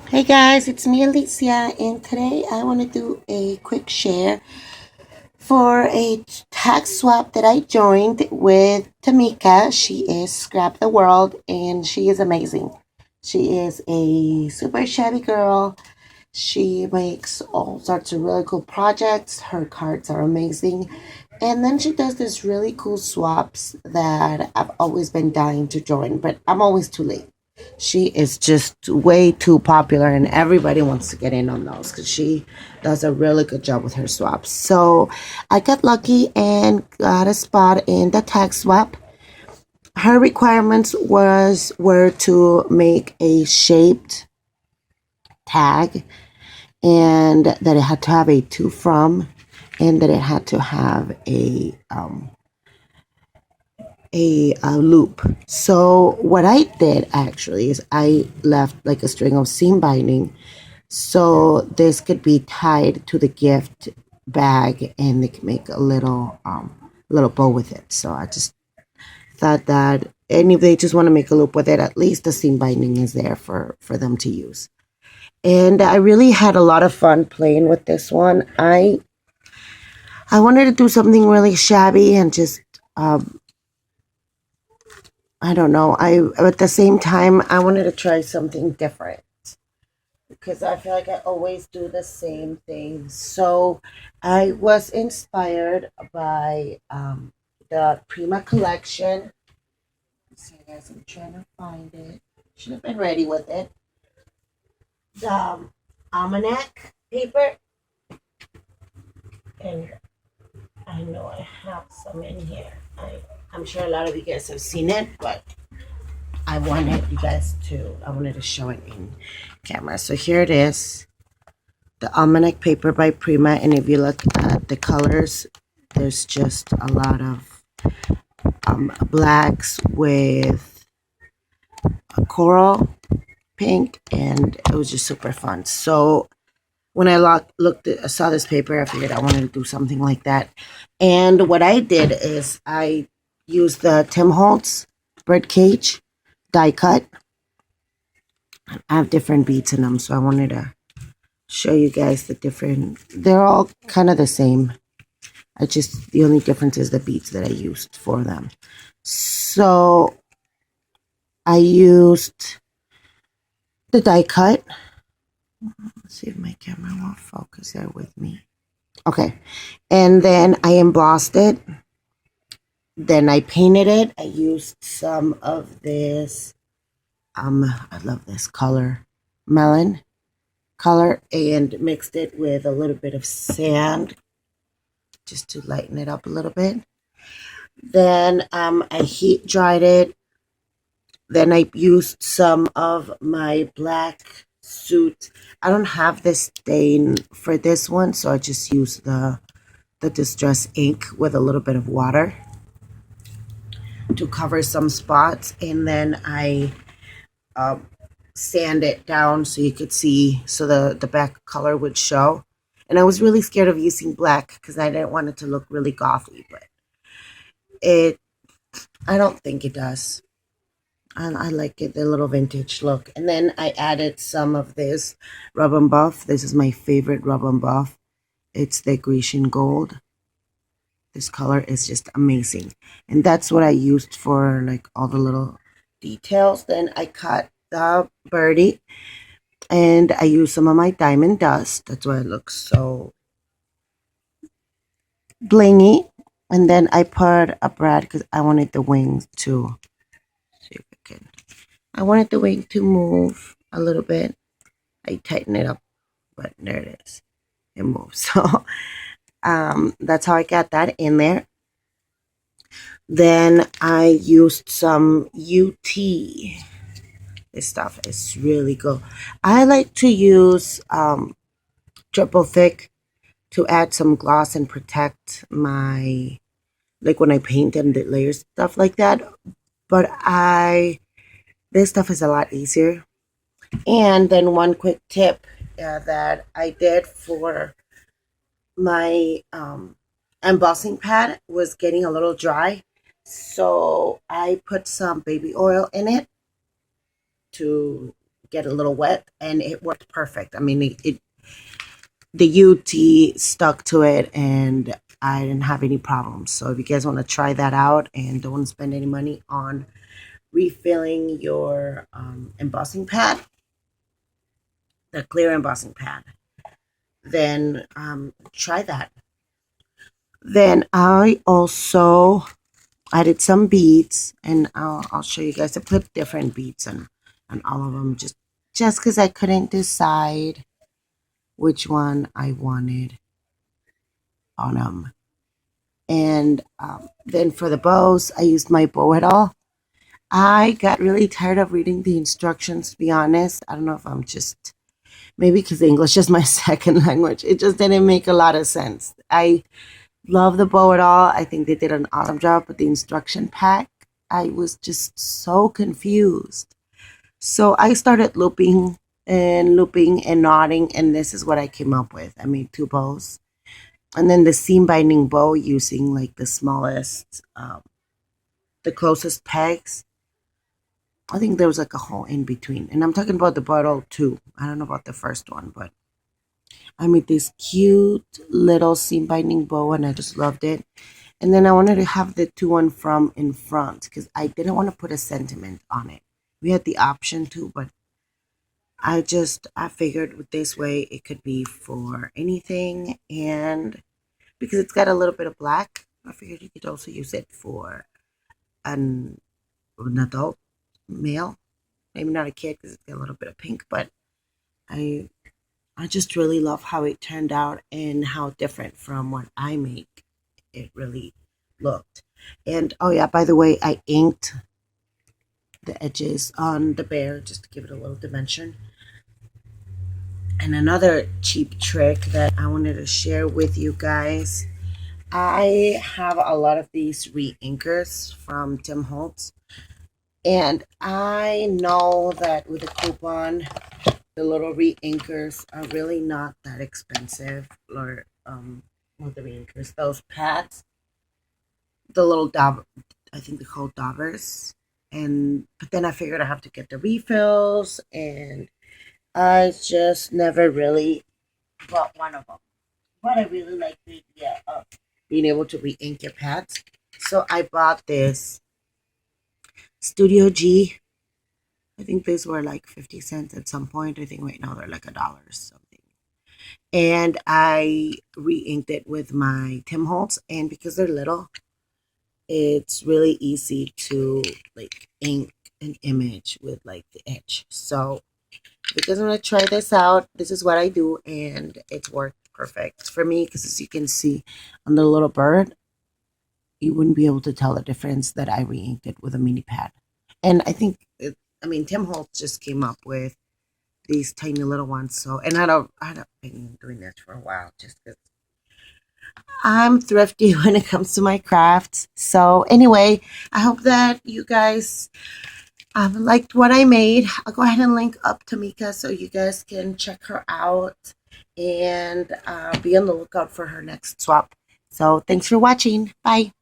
Hey guys, it's me Alicia, and today I want to do a quick share for a tax swap that I joined with Tamika. She is Scrap the World, and she is amazing. She is a super shabby girl. She makes all sorts of really cool projects. Her cards are amazing. And then she does this really cool swaps that I've always been dying to join, but I'm always too late. She is just way too popular, and everybody wants to get in on those because she does a really good job with her swaps. So I got lucky and got a spot in the tag swap. Her requirements were to make a shaped tag, and that it had to have a to from, and that it had to have a loop. So what I did actually is I left like a string of seam binding, so this could be tied to the gift bag, and they can make a little bow with it. So I just thought that, and if they just want to make a loop with it, at least the seam binding is there for them to use. And I really had a lot of fun playing with this one. I wanted to do something really shabby and just I don't know. I At the same time I wanted to try something different because I feel like I always do the same thing. So I was inspired by the Prima collection. Let's see, guys, I'm trying to find it. Should have been ready with it. The almanac paper, and I know I have some in here. I'm sure a lot of you guys have seen it, but I wanted to show it in camera. So here it is, the almanac paper by Prima. And if you look at the colors, there's just a lot of blacks with a coral pink, and it was just super fun. So when I saw this paper, I figured I wanted to do something like that. And what I did is I used the Tim Holtz bird cage die cut. I have different beads in them, so I wanted to show you guys the different. They're all kind of the same. The only difference is the beads that I used for them. So I used the die cut. Let's see if my camera will focus there with me. Okay. And then I embossed it. Then I painted it. I used some of this, I love this color, melon color, and mixed it with a little bit of sand just to lighten it up a little bit. Then I heat dried it. Then I used some of my black suit. I don't have this stain for this one, so I just used the distress ink with a little bit of water to cover some spots, and then I sand it down so you could see, so the back color would show. And I was really scared of using black because I didn't want it to look really gothy, but it I don't think it does. I like it, the little vintage look. And then I added some of this rub and buff. This is my favorite rub and buff. It's the Grecian gold. This color is just amazing. And that's what I used for like all the little details. Then I cut the birdie, and I used some of my diamond dust. That's why it looks so blingy. And then I put a brad because I wanted the wings to see if I can. I wanted the wing to move a little bit. I tighten it up, but there it is. It moves. So that's how I got that in there. Then I used some UT. This stuff is really good. I like to use triple thick to add some gloss and protect my, like when I paint and the layers, stuff like that. But this stuff is a lot easier. And then one quick tip that I did for my embossing pad was getting a little dry. So I put some baby oil in it to get a little wet, and it worked perfect. I mean, the UT stuck to it, and I didn't have any problems. So if you guys want to try that out and don't want to spend any money on refilling your embossing pad, the clear embossing pad, then try that. Then I also added some beads, and I'll show you guys. I put different beads on all of them, just because I couldn't decide which one I wanted on them. And then for the bows, I used my bow at all. I got really tired of reading the instructions, to be honest. I don't know if I'm just, maybe because English is my second language. It just didn't make a lot of sense. I love the bow at all. I think they did an awesome job with the instruction pack. I was just so confused. So I started looping and knotting, and this is what I came up with. I made two bows. And then the seam binding bow using like the smallest, the closest pegs. I think there was like a hole in between. And I'm talking about the bottle too. I don't know about the first one, but I made this cute little seam binding bow and I just loved it. And then I wanted to have the two one from in front because I didn't want to put a sentiment on it. We had the option to, but I figured with this way it could be for anything, and because it's got a little bit of black, I figured you could also use it for an adult male, maybe not a kid because it's got a little bit of pink, but I I just really love how it turned out and how different from what I make it really looked. And oh yeah, by the way, I inked the edges on the bear just to give it a little dimension. And another cheap trick that I wanted to share with you guys, I have a lot of these re-inkers from Tim Holtz. And I know that with a coupon, the little re-inkers are really not that expensive. Or not the re-inkers, those pads, the little I think they're called daubers. And but then I figured I have to get the refills, and I just never really bought one of them. But I really like the idea of being able to re-ink your pads. So I bought this Studio G. I think these were like 50 cents at some point. I think right now they're like $1 or something. And I re-inked it with my Tim Holtz. And because they're little, it's really easy to like ink an image with like the edge. So if you guys want to try this out, this is what I do, and it's worked perfect for me because as you can see on the little bird, you wouldn't be able to tell the difference that I re-inked it with a mini pad. And I think, Tim Holtz just came up with these tiny little ones. So, and I've been doing this for a while just because I'm thrifty when it comes to my crafts. So anyway, I hope that you guys liked what I made. I'll go ahead and link up Tamika so you guys can check her out and be on the lookout for her next swap. So thanks for watching. Bye.